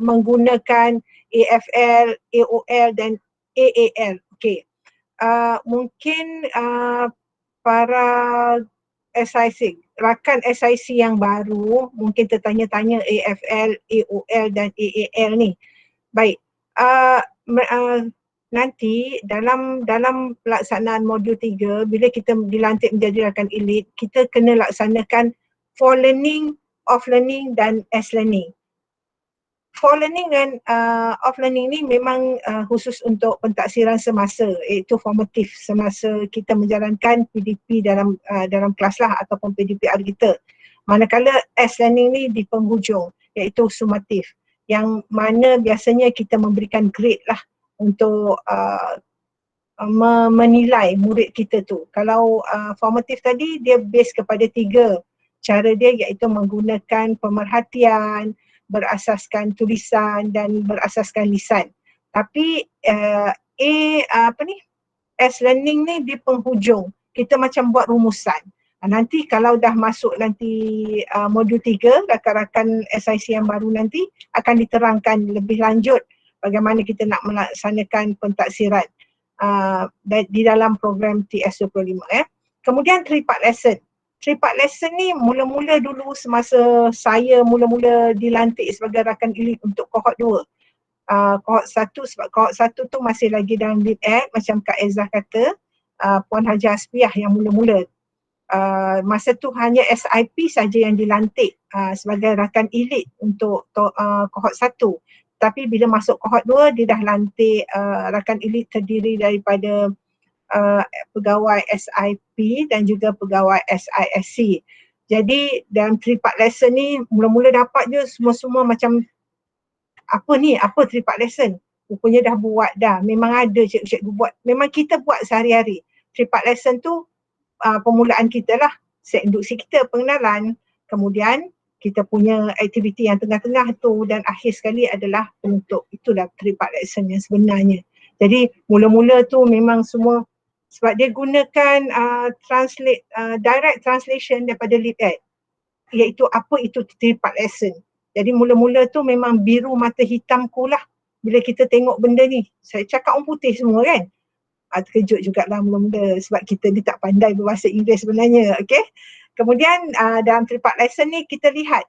menggunakan AFL, AOL dan AAL. Okey. Mungkin para SIC, rakan SIC yang baru mungkin tertanya-tanya AFL, AOL dan AAL ni. Baik. Nanti dalam pelaksanaan modul 3 bila kita dilantik menjadi rakan elit, kita kena laksanakan for learning, off learning dan as learning. For learning dan off learning ni memang khusus untuk pentaksiran semasa, iaitu formatif semasa kita menjalankan PDP dalam kelas lah ataupun PDPR kita. Manakala as learning ni di penghujung, iaitu sumatif, yang mana biasanya kita memberikan grade lah untuk menilai murid kita tu. Kalau formatif tadi dia base kepada 3 cara dia, iaitu menggunakan pemerhatian, berasaskan tulisan dan berasaskan lisan. Tapi as learning ni di penghujung kita macam buat rumusan. Nanti kalau dah masuk nanti modul 3, rakan-rakan SIC yang baru nanti akan diterangkan lebih lanjut bagaimana kita nak melaksanakan pentaksiran di dalam program TS25. Kemudian 3-part lesson. 3-part lesson ni mula-mula dulu semasa saya mula-mula dilantik sebagai rakan elit untuk kohort 2. Kohort 1, sebab kohort 1 tu masih lagi dalam lead act macam Kak Ezah kata, Puan Haji Hasbiah yang mula-mula. Masa tu hanya SIP saja yang dilantik sebagai rakan elit untuk kohort 1. Tapi bila masuk kohort 2 dia dah lantik rakan elit terdiri daripada pegawai SIP dan juga pegawai SISC. Jadi dalam 3-part lesson ni mula-mula dapat je semua-semua macam apa 3-part lesson. Rupanya dah buat dah. Memang ada cikgu-cikgu buat. Memang kita buat sehari-hari. 3-part lesson tu permulaan kita lah. Set induksi kita, pengenalan. Kemudian kita punya aktiviti yang tengah-tengah tu dan akhir sekali adalah penutup. Itulah 3-part lesson yang sebenarnya. Jadi mula-mula tu memang semua sebab dia gunakan direct translation daripada lead act, iaitu apa itu 3-part lesson. Jadi mula-mula tu memang biru mata hitamku lah bila kita tengok benda ni. Saya cakap orang putih semua kan. Terkejut jugalah mula-mula sebab kita ni tak pandai berbahasa Inggeris sebenarnya. Okay. Kemudian dalam 3-part lesson ni kita lihat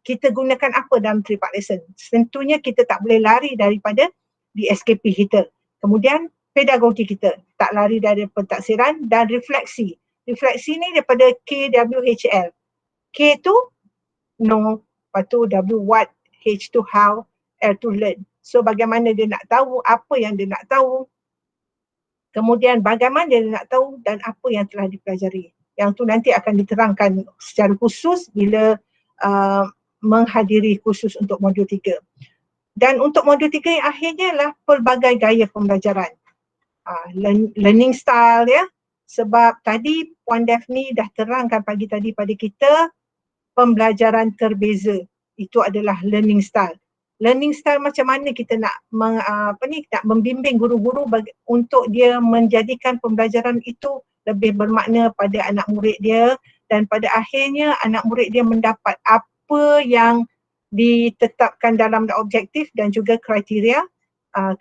kita gunakan apa dalam 3-part lesson. Tentunya kita tak boleh lari daripada DSKP kita. Kemudian pedagogi kita tak lari dari pentaksiran dan refleksi. Refleksi ni daripada KWHL. K tu know, lepas tu W what, H tu how, L tu learn. So bagaimana dia nak tahu, apa yang dia nak tahu, kemudian bagaimana dia nak tahu dan apa yang telah dipelajari. Yang tu nanti akan diterangkan secara khusus bila menghadiri khusus untuk modul 3. Dan untuk modul 3 yang akhirnya adalah pelbagai gaya pembelajaran. Learning style ya. Sebab tadi Puan Daphne dah terangkan pagi tadi pada kita, pembelajaran terbeza. Itu adalah learning style. Learning style macam mana kita nak nak membimbing guru-guru untuk dia menjadikan pembelajaran itu lebih bermakna pada anak murid dia, dan pada akhirnya anak murid dia mendapat apa yang ditetapkan dalam objektif dan juga kriteria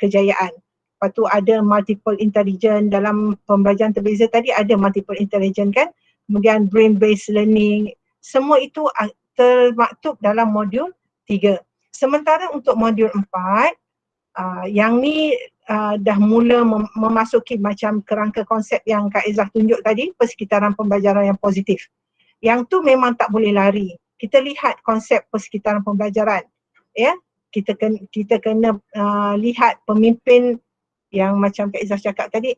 kejayaan. Lepas tu ada multiple intelligence dalam pembelajaran terbeza tadi, ada multiple intelligence kan. Kemudian brain based learning, Semua itu termaktub dalam modul 3. Sementara untuk modul 4, yang ni dah mula memasuki macam kerangka konsep yang Kak Izzah tunjuk tadi, persekitaran pembelajaran yang positif. Yang tu memang tak boleh lari. Kita lihat konsep persekitaran pembelajaran, ya. Kita kena lihat pemimpin yang macam Kak Izzah cakap tadi,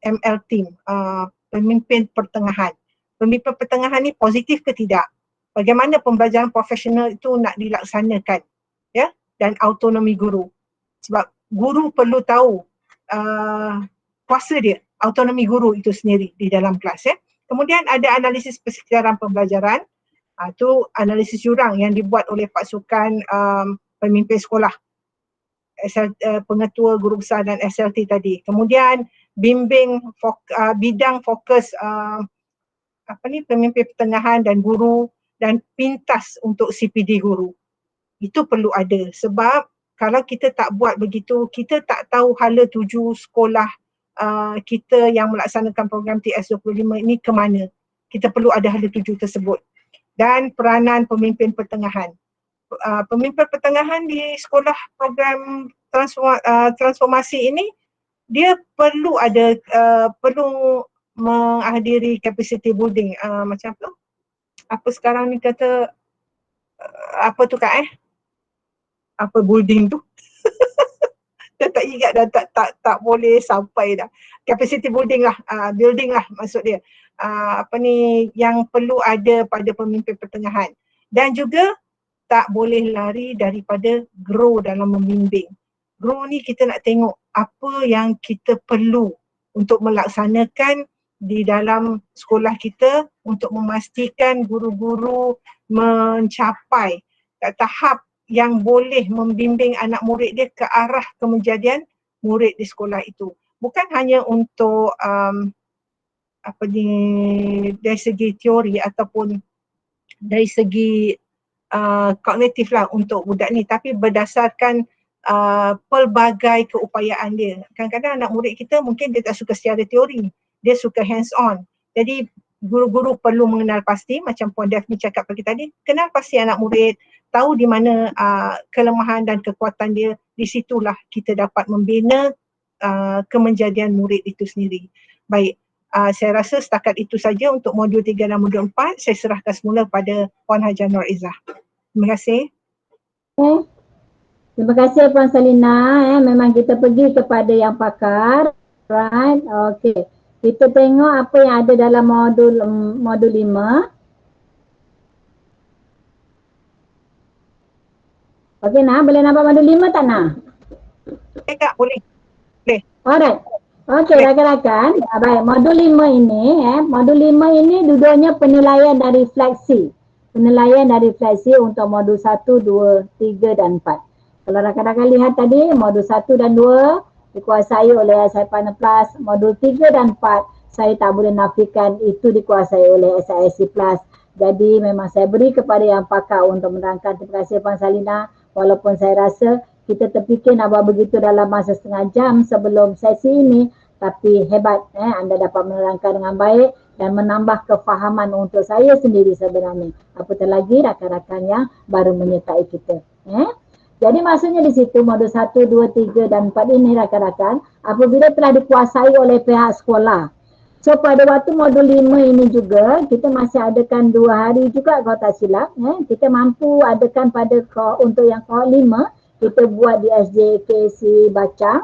ML team, pemimpin pertengahan. Pemimpin pertengahan ni positif ke tidak? Bagaimana pembelajaran profesional itu nak dilaksanakan, ya, dan autonomi guru. Sebab guru perlu tahu kuasa dia, autonomi guru itu sendiri di dalam kelas, ya. Kemudian ada analisis persekitaran pembelajaran, itu analisis jurang yang dibuat oleh pasukan pemimpin sekolah, pengetua guru besar dan SLT tadi. Kemudian bimbing bidang fokus pemimpin pertengahan dan guru, dan pintas untuk CPD guru. Itu perlu ada, sebab kalau kita tak buat begitu, kita tak tahu hala tuju sekolah kita yang melaksanakan program TS25 ini ke mana. Kita perlu ada hala tuju tersebut. Dan peranan pemimpin pertengahan. Pemimpin pertengahan di sekolah program transformasi ini, dia perlu ada, perlu menghadiri capacity building, macam tu. Apa sekarang ni kata, apa tu Kak apa building tu? Dah tak ingat dah, tak boleh sampai dah. Capacity building lah, building lah maksud dia. Yang perlu ada pada pemimpin pertengahan. Dan juga tak boleh lari daripada grow dalam membimbing. Grow ni kita nak tengok apa yang kita perlu untuk melaksanakan di dalam sekolah kita untuk memastikan guru-guru mencapai tahap yang boleh membimbing anak murid dia ke arah kemenjadian murid di sekolah itu. Bukan hanya untuk dari segi teori ataupun dari segi kognitif lah untuk budak ni, tapi berdasarkan pelbagai keupayaan dia. Kadang-kadang anak murid kita mungkin dia tak suka secara teori, dia suka hands on. Jadi guru-guru perlu mengenal pasti, macam Puan Daphne cakap pagi tadi, kenal pasti anak murid, tahu di mana kelemahan dan kekuatan dia. Di situlah kita dapat membina kemenjadian murid itu sendiri. Baik, saya rasa setakat itu saja untuk modul 3 dan modul 4. Saya serahkan semula pada Puan Hajar Nur Izzah. Terima kasih. Terima kasih Puan Salina. Memang kita pergi kepada yang pakar. Right, okay. Kita tengok apa yang ada dalam modul 5. Okey Nah, boleh nampak modul 5 tak Nah? Kak, boleh. Alright. Okey rakan-rakan, baik, modul 5 ini, duduknya penilaian dan refleksi. Penilaian dan refleksi untuk modul 1, 2, 3 dan 4. Kalau rakan-rakan lihat tadi, modul 1 dan 2 dikuasai oleh SI Partner Plus. Modul 3 dan 4, saya tak boleh nafikan itu dikuasai oleh SISC Plus. Jadi memang saya beri kepada yang pakar untuk menerangkan. Terima kasih Puan Salina. Walaupun saya rasa kita terfikir nak buat begitu dalam masa setengah jam sebelum sesi ini, tapi hebat anda dapat menerangkan dengan baik dan menambah kefahaman untuk saya sendiri sebenarnya. Apatah lagi rakan-rakan yang baru menyertai kita. Jadi maksudnya di situ modul 1, 2, 3 dan 4 ini rakan-rakan apabila telah dikuasai oleh pihak sekolah. So pada waktu modul 5 ini juga kita masih adakan 2 hari juga kalau tak silap. Kita mampu adakan pada untuk yang kohort 5 kita buat di SJKC Bacang.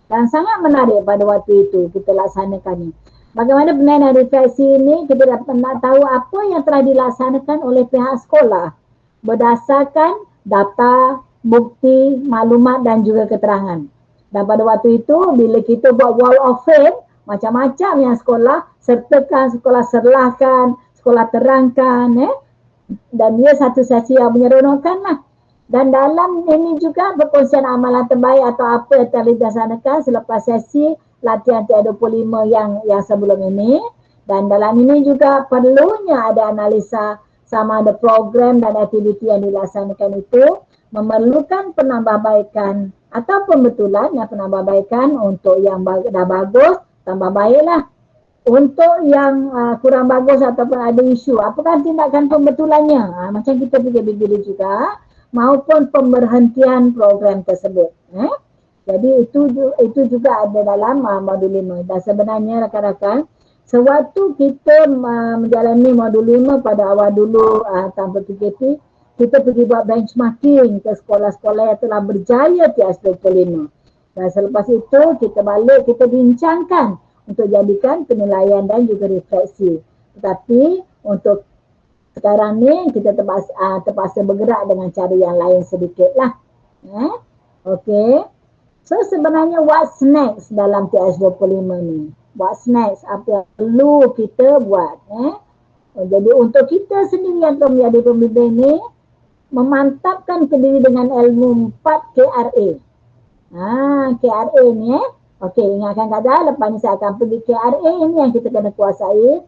Dan sangat menarik pada waktu itu kita laksanakan ni. Bagaimana penilaian dan refleksi ini kita dapat nak tahu apa yang telah dilaksanakan oleh pihak sekolah berdasarkan data, bukti, maklumat dan juga keterangan. Dan pada waktu itu bila kita buat wall of fame, macam-macam yang sekolah sertakan, sekolah serlahkan, sekolah terangkan, dan dia satu sesi yang menyeronokkan lah. Dan dalam ini juga perkongsian amalan terbaik atau apa yang telah dilaksanakan selepas sesi latihan TR25 yang sebelum ini. Dan dalam ini juga perlunya ada analisa sama ada program dan aktiviti yang dilaksanakan itu memerlukan penambahbaikan atau pembetulan yang penambahbaikan untuk yang dah bagus, tambah baiklah. Untuk yang kurang bagus ataupun ada isu, apakah tindakan pembetulannya? Macam kita fikir-fikir juga, maupun pemberhentian program tersebut. Jadi itu juga ada dalam modul 5. Dan sebenarnya rakan-rakan, sewaktu kita menjalani modul 5 pada awal dulu tanpa PKP, kita pergi buat benchmarking ke sekolah-sekolah yang telah berjaya TS25. Dan selepas itu kita balik, kita bincangkan untuk jadikan penilaian dan juga refleksi. Tetapi untuk sekarang ni kita terpaksa bergerak dengan cara yang lain sedikit lah. Okay. So sebenarnya what's next dalam TS25 ni? What's next? Apa yang perlu kita buat? Jadi untuk kita sendiri yang telah menjadi pembimbing ni, memantapkan diri dengan ilmu 4 KRA. KRA ni okey, ingatkan kata lepas ni saya akan pergi KRA ini yang kita kena kuasai.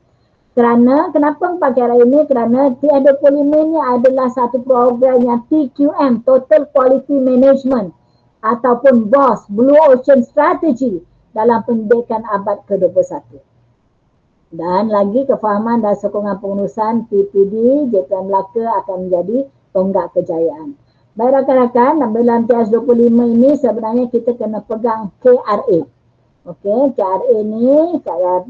Kerana kenapa 4 KRA ini? Kerana TS25 ini adalah satu program yang TQM, Total Quality Management, ataupun BOS, Blue Ocean Strategy, dalam pendidikan abad ke-21. Dan lagi kefahaman dan sokongan pengurusan TPD, JPM Melaka akan menjadi tonggak kejayaan. Baik rakan-rakan, dalam TS25 ini sebenarnya kita kena pegang KRA. Okey, KRA ni saya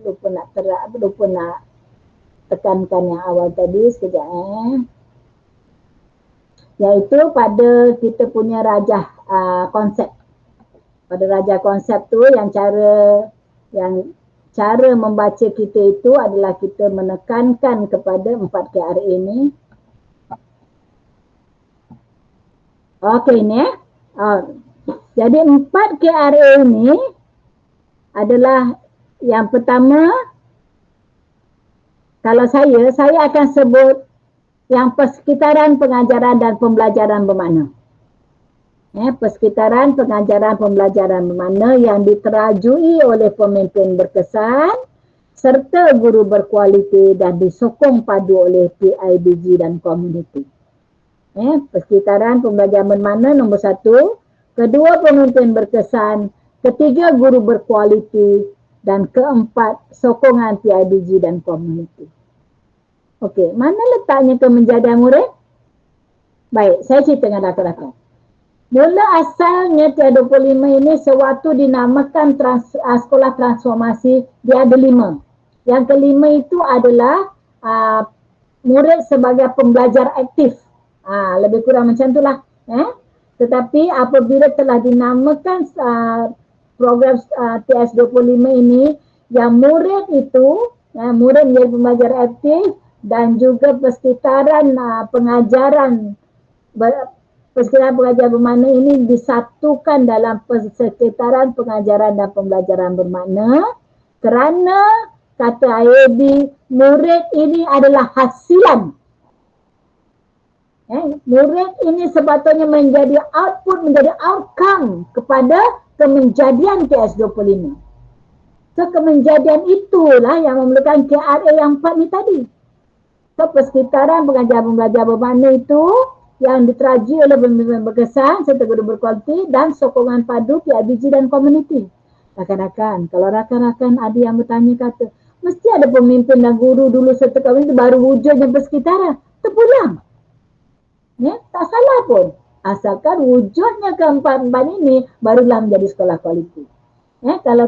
lupa nak tekankan yang awal tadi sekejap. Iaitu pada kita punya rajah konsep. Pada rajah konsep tu yang cara membaca kita itu adalah kita menekankan kepada 4 KRA ini. Okey ni jadi 4 KRA ini adalah yang pertama, kalau saya akan sebut yang persekitaran pengajaran dan pembelajaran bermakna. Persekitaran pengajaran pembelajaran bermakna yang diterajui oleh pemimpin berkesan serta guru berkualiti dan disokong padu oleh PIBG dan komuniti. Persekitaran pembelajaran bermakna nombor 1, kedua pemimpin berkesan, ketiga guru berkualiti, dan keempat sokongan PIBG dan komuniti. Okey, mana letaknya kemenjadian murid? Baik, saya cerita dengan rakan-rakan. Mula asalnya TS25 ini sewaktu dinamakan sekolah transformasi, dia ada 5. Yang kelima itu adalah murid sebagai pembelajar aktif. Lebih kurang macam itulah. Tetapi apabila telah dinamakan program TS25 ini, yang murid itu, murid menjadi pembelajar aktif dan juga persekitaran pengajaran bermakna ini disatukan dalam persekitaran pengajaran dan pembelajaran bermakna, kerana kata IAB, murid ini adalah hasilan. Murid ini sepatutnya menjadi output, menjadi outcome kepada kemenjadian TS25. So kemenjadian itulah yang memerlukan KRA yang 4 ni tadi. So persekitaran pengajar-pembelajar bermakna itu yang diterajui oleh pemimpin berkesan serta guru berkualiti dan sokongan padu PIBG dan komuniti. Rakan-rakan, kalau rakan-rakan ada yang bertanya kata, mesti ada pemimpin dan guru dulu serta komuniti baru wujudnya persekitaran. Terpulang. Tak salah pun. Asalkan wujudnya keempat-empat ini barulah menjadi sekolah kualiti. Kalau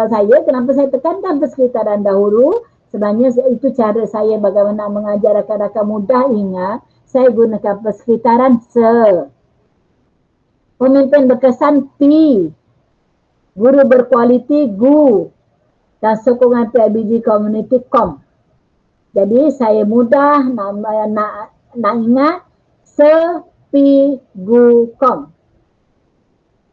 saya, kenapa saya tekankan persekitaran dahulu? Sebenarnya itu cara saya bagaimana mengajar rakan-rakan mudah ingat. Saya gunakan persekitaran se. Pemimpin berkesan P. Guru berkualiti GU. Dan sokongan PIBG community COM. Jadi saya mudah nak ingat SEPIGUCOM.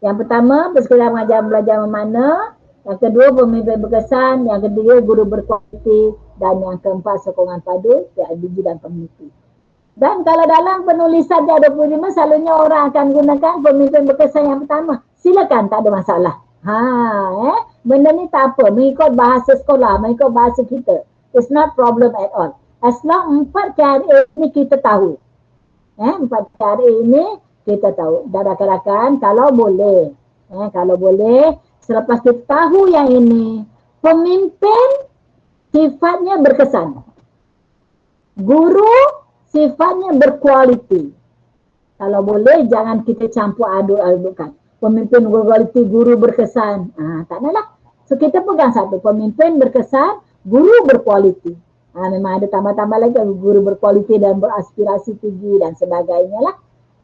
Yang pertama, persekitaran pengajaran belajar bermakna. Yang kedua, pemimpin berkesan. Yang ketiga, guru berkualiti. Dan yang keempat, sokongan padu, PIBG dan komuniti. Dan kalau dalam penulisan TS25, selalunya orang akan gunakan pemimpin berkesan yang pertama. Silakan, tak ada masalah. Benda ni tak apa, mengikut bahasa sekolah, mengikut bahasa kita. It's not problem at all. As long 4 KRA ni kita tahu. 4 KRA ini kita tahu. Dan rakan-rakan, kalau boleh, selepas kita tahu yang ini, Pemimpin sifatnya berkesan. Guru sifatnya berkualiti. Kalau boleh jangan kita campur aduk-adukkan. Pemimpin berkualiti, guru berkesan. Tak nak. So kita pegang satu, pemimpin berkesan, guru berkualiti. Memang ada tambah-tambah lagi, guru berkualiti dan beraspirasi tinggi dan sebagainya lah.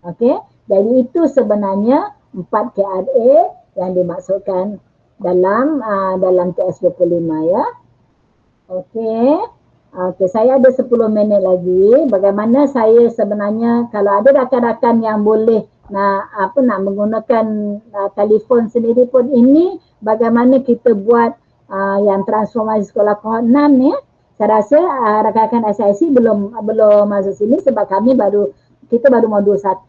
Okey, jadi itu sebenarnya 4 KRA yang dimaksudkan dalam TS25 ya. Okey. Okey, saya ada 10 minit lagi. Bagaimana saya sebenarnya, kalau ada rakan-rakan yang boleh nak menggunakan telefon sendiri pun, ini bagaimana kita buat yang transformasi sekolah kohort 6 ni. Saya rasa rakan-rakan SIC belum masuk sini sebab kita baru modul 1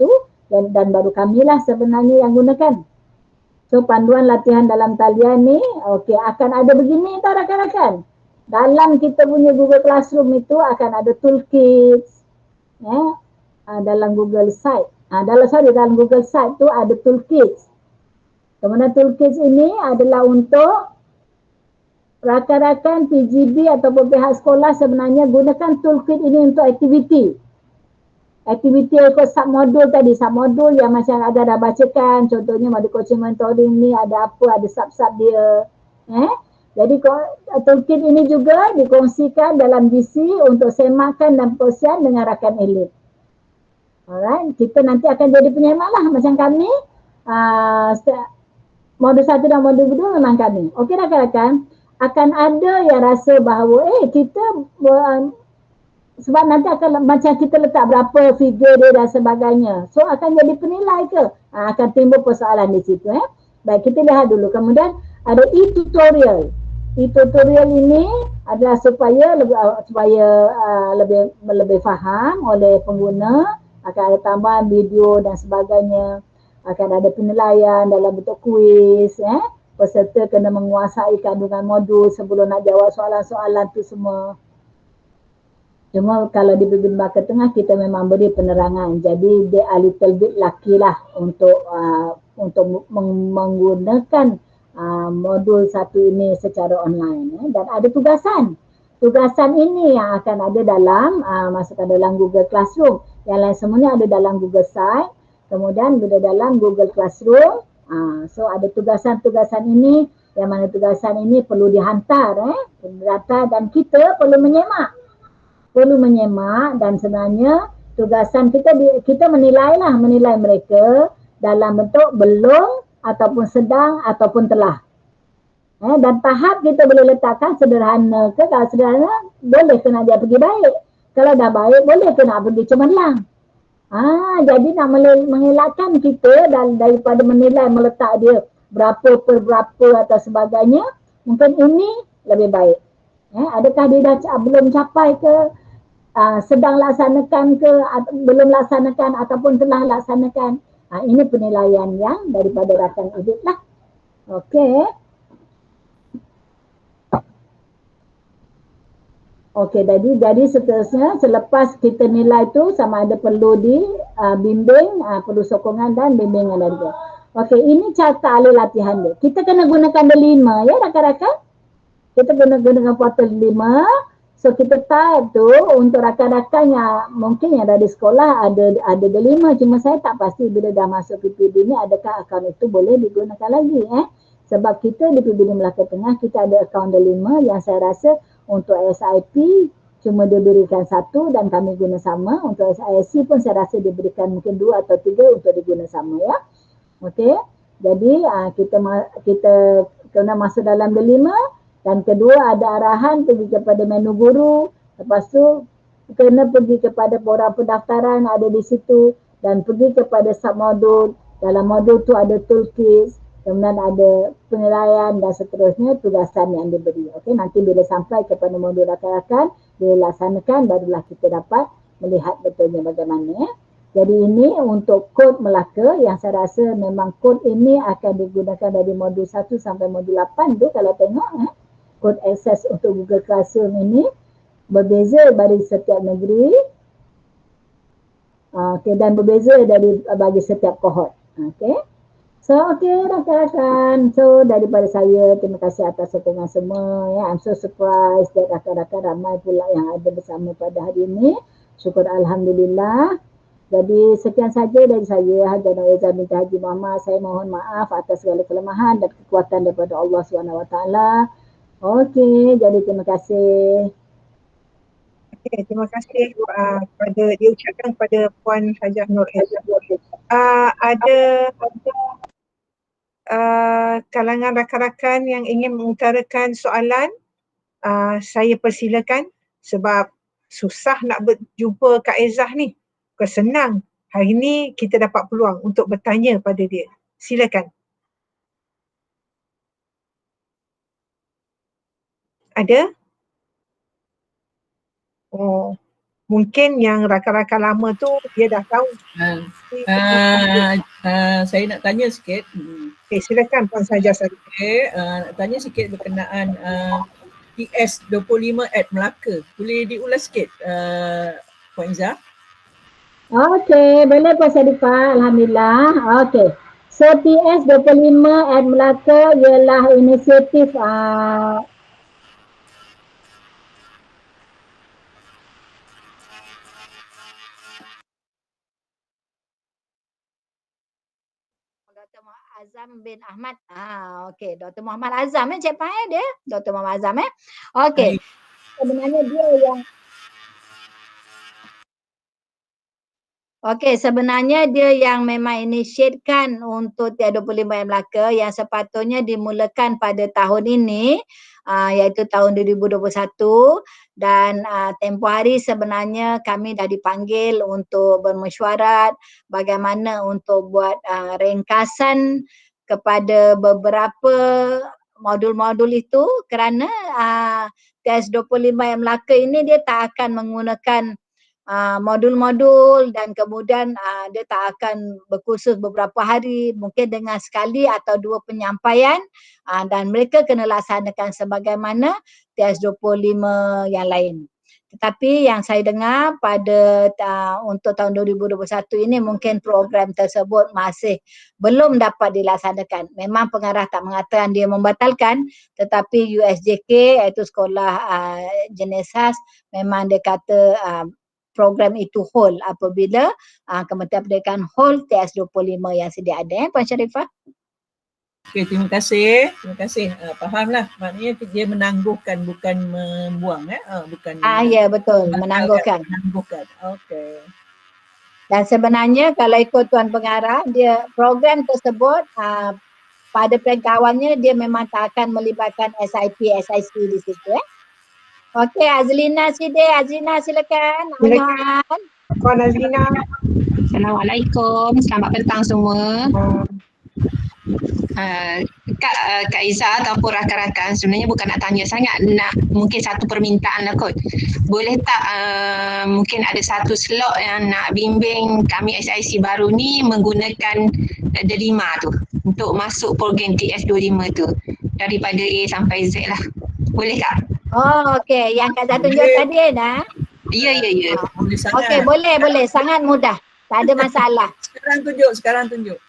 dan baru kamilah sebenarnya yang gunakan. So panduan latihan dalam talian ni, okey, akan ada begini tau rakan-rakan. Dalam kita punya Google Classroom itu akan ada toolkits, dalam Google Site. Dalam Google Site tu ada toolkits. Kemudian toolkits ini adalah untuk rakan-rakan PGB ataupun pihak sekolah sebenarnya gunakan toolkit ini untuk aktiviti. Aktiviti ikut submodul tadi, submodul yang macam ada dah bacakan, contohnya modul coaching mentoring ni ada apa, ada sub-sub dia. Jadi toolkit ini juga dikongsikan dalam GC untuk semakan dan perkongsian dengan rakan elit. Alright, kita nanti akan jadi penyemak lah macam kami. Modul 1 dan modul 2 memang kami. Okey rakan-rakan, akan ada yang rasa bahawa kita sebab nanti akan macam kita letak berapa figure dia dan sebagainya. So akan jadi penilai ke? Akan timbul persoalan di situ. Baik, kita lihat dulu. Kemudian ada e-tutorial. E-tutorial ini adalah supaya lebih faham oleh pengguna. Akan ada tambahan video dan sebagainya. Akan ada penilaian dalam bentuk kuis. Peserta kena menguasai kandungan modul sebelum nak jawab soalan-soalan tu semua. Cuma kalau di bibir bakar tengah kita memang beri penerangan. Jadi dia a little bit lucky lah untuk menggunakan modul 1 ini secara online. Dan ada tugasan. Tugasan ini yang akan ada dalam masukkan dalam Google Classroom. Yang lain semuanya ada dalam Google Site. Kemudian ada dalam Google Classroom. So ada tugasan-tugasan ini, yang mana tugasan ini perlu dihantar, dan kita perlu menyemak. Dan sebenarnya tugasan kita menilai mereka dalam bentuk belum ataupun sedang ataupun telah. Dan tahap kita boleh letakkan sederhana ke, kalau sederhana boleh ke nak dia pergi baik. Kalau dah baik boleh ke nak pergi cemerlang. Jadi nak mengelakkan kita daripada menilai meletak dia berapa per berapa atau sebagainya, mungkin ini lebih baik. Adakah dia dah belum capai ke, sedang laksanakan ke, belum laksanakan ataupun telah laksanakan. Ini penilaian yang daripada rakan edit lah. Okey. Okey, jadi seterusnya selepas kita nilai tu sama ada perlu bimbing, perlu sokongan dan bimbingan dari dia. Okey, ini carta alih latihan dia. Kita kena gunakan D5 ya rakan-rakan. Kita kena gunakan portal D5. So kita type tu untuk rakan-rakan yang mungkin yang dari sekolah ada D5, cuma saya tak pasti bila dah masuk PPB ni adakah akaun itu boleh digunakan lagi sebab kita di PPB Melaka Tengah kita ada akaun D5 yang saya rasa untuk SIP cuma diberikan 1 dan kami guna sama. Untuk SIC pun saya rasa diberikan mungkin 2 atau 3 untuk diguna sama ya. Okey. Jadi kita kena masuk dalam D5. Dan kedua ada arahan pergi kepada menu guru. Lepas tu kena pergi kepada borang pendaftaran ada di situ. Dan pergi kepada submodul. Dalam modul tu ada toolkits. Kemudian ada penilaian dan seterusnya tugasan yang diberi. Okey, nanti bila sampai kepada modul rakan-rakan, dilaksanakan barulah kita dapat melihat betulnya bagaimana. Jadi ini untuk kod Melaka yang saya rasa memang kod ini akan digunakan dari modul 1 sampai modul 8 tu kalau tengok kod akses untuk Google Classroom ini berbeza bagi setiap negeri dan berbeza bagi setiap kohort. Okey. So rakan-rakan, so daripada saya terima kasih atas sokongan semua ya. I'm so surprised that rakan-rakan ramai pula yang ada bersama pada hari ini. Syukur Alhamdulillah. Jadi sekian saja dari saya, Haji Nawazah binti Haji Muhammad. Saya mohon maaf atas segala kelemahan dan kekuatan daripada Allah SWT. Okey, jadi terima kasih. Okay, terima kasih pada diucapkan kepada Puan Hajah Nur Izzah. Ada kalangan rakan-rakan yang ingin mengutarakan soalan, saya persilakan sebab susah nak berjumpa Kak Izzah ni. Bukan senang. Hari ni kita dapat peluang untuk bertanya pada dia. Silakan. Ada? Oh, mungkin yang rakan-rakan lama tu dia dah tahu. Saya nak tanya sikit. Okay, silakan Puan Sajah. Okay, nak tanya sikit berkenaan TS 25 at Melaka. Boleh diulas sikit Puan Izzah? Okey, boleh Puan Sadifah. Alhamdulillah. Okey. So TS 25 at Melaka ialah inisiatif Dr. Azam bin Ahmad. Okey, Dr. Muhammad Azam Cik Pai dia. Dr. Muhammad Azam Okey. Sebenarnya dia yang sebenarnya dia yang memang initiatekan untuk T25 yang Melaka yang sepatutnya dimulakan pada tahun ini, iaitu tahun 2021, dan tempoh hari sebenarnya kami dah dipanggil untuk bermesyuarat bagaimana untuk buat ringkasan kepada beberapa modul-modul itu, kerana TS25 yang Melaka ini dia tak akan menggunakan modul-modul dan kemudian dia tak akan berkursus beberapa hari, mungkin dengan sekali atau dua penyampaian, dan mereka kena laksanakan sebagaimana TS25 yang lain. Tetapi yang saya dengar pada untuk tahun 2021 ini mungkin program tersebut masih belum dapat dilaksanakan. Memang pengarah tak mengatakan dia membatalkan, tetapi USJK iaitu sekolah jenis khas memang dia kata program itu hold apabila Kementerian Pendidikan hold TS25 yang sedia ada. Puan Sharifah. Okey, terima kasih. Terima kasih. Fahamlah. Maknanya dia menangguhkan bukan membuang bukan. Ya betul, menangguhkan. Menangguhkan. Okey. Dan sebenarnya kalau ikut Tuan Pengarah, dia program tersebut pada peringkat dia memang tak akan melibatkan SIP, SIC di situ. Okey, Azlina Sideh. Azlina silakan. Silakan. Puan Azlina. Assalamualaikum. Selamat petang semua. Kak Izzah ataupun rakan-rakan, sebenarnya bukan nak tanya sangat, nak mungkin satu permintaan lah kot. Boleh tak mungkin ada satu slot yang nak bimbing kami SIC baru ni menggunakan delima tu untuk masuk program TS25 tu daripada A sampai Z lah. Boleh tak? Okey, yang Kak Zah tunjuk tadi dah. Ya. Okey, boleh. Sangat mudah. Tak ada masalah. Sekarang tunjuk.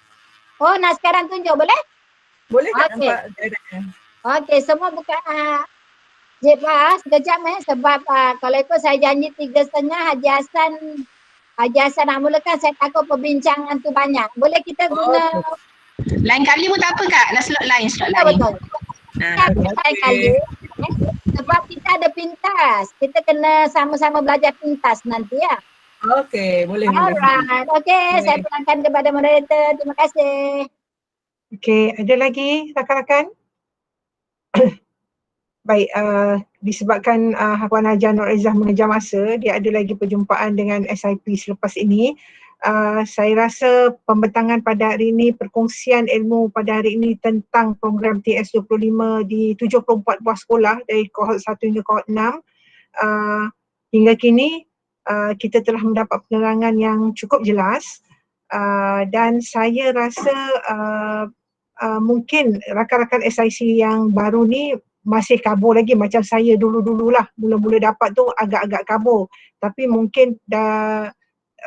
Oh, nak sekarang tunjuk boleh? Boleh tak nampak keadaannya? Okey, semua buka Cik sekejap sebab kalau ikut saya janji 3.30 Haji Hassan nak mulakan, saya takut perbincangan tu banyak. Boleh kita guna lain kali pun tak apa Kak, dah slot lain. Betul. Lain kali. Sebab kita ada pintas. Kita kena sama-sama belajar pintas nanti ya. Okey, boleh. Alright. Okey, saya pulangkan kepada moderator. Terima kasih. Okey, ada lagi rakan-rakan? Baik, disebabkan Puan Hajah Nur Izzah mengejar masa, dia ada lagi perjumpaan dengan SIP selepas ini. Saya rasa pembentangan pada hari ini, perkongsian ilmu pada hari ini tentang program TS25 di 74 buah sekolah dari kohort 1 hingga kohort 6. Hingga kini kita telah mendapat penerangan yang cukup jelas, dan saya rasa mungkin rakan-rakan SIC yang baru ni masih kabur lagi macam saya dulu-dululah. Mula-mula dapat tu agak-agak kabur. Tapi mungkin dah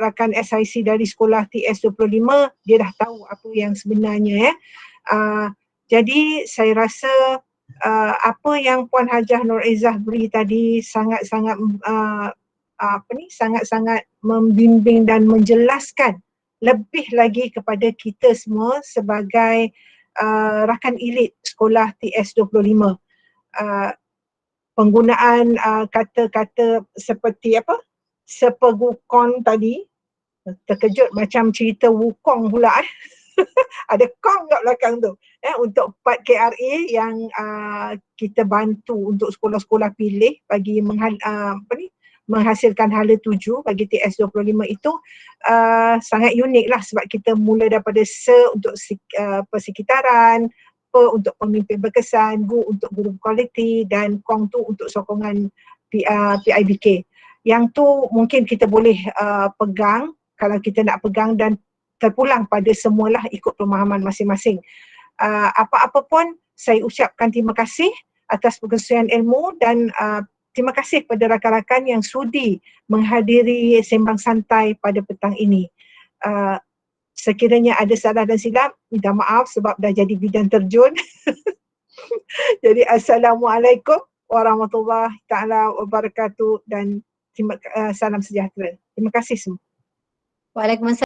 rakan SIC dari sekolah TS25, dia dah tahu apa yang sebenarnya ya. Jadi saya rasa apa yang Puan Hajah Nur Izzah beri tadi sangat-sangat sangat-sangat membimbing dan menjelaskan lebih lagi kepada kita semua sebagai rakan elit sekolah TS25. Penggunaan kata-kata seperti apa? Sepegukon tadi, terkejut macam cerita Wukong pula ada kong kat belakang tu untuk 4 KRA yang kita bantu untuk sekolah-sekolah pilih bagi menghasilkan hala 7 bagi TS25 itu sangat unik lah sebab kita mula daripada untuk persekitaran, untuk pemimpin berkesan, GU untuk guru kualiti dan KONG tu untuk sokongan PIBK. Yang tu mungkin kita boleh pegang kalau kita nak pegang dan terpulang pada semualah ikut pemahaman masing-masing. Apa-apa pun saya ucapkan terima kasih atas perkongsian ilmu dan terima kasih pada rakan-rakan yang sudi menghadiri sembang santai pada petang ini. Sekiranya ada salah dan silap, minta maaf sebab dah jadi bidang terjun. Jadi Assalamualaikum warahmatullahi taala wabarakatuh dan salam sejahtera. Terima kasih semua. Waalaikumsalam.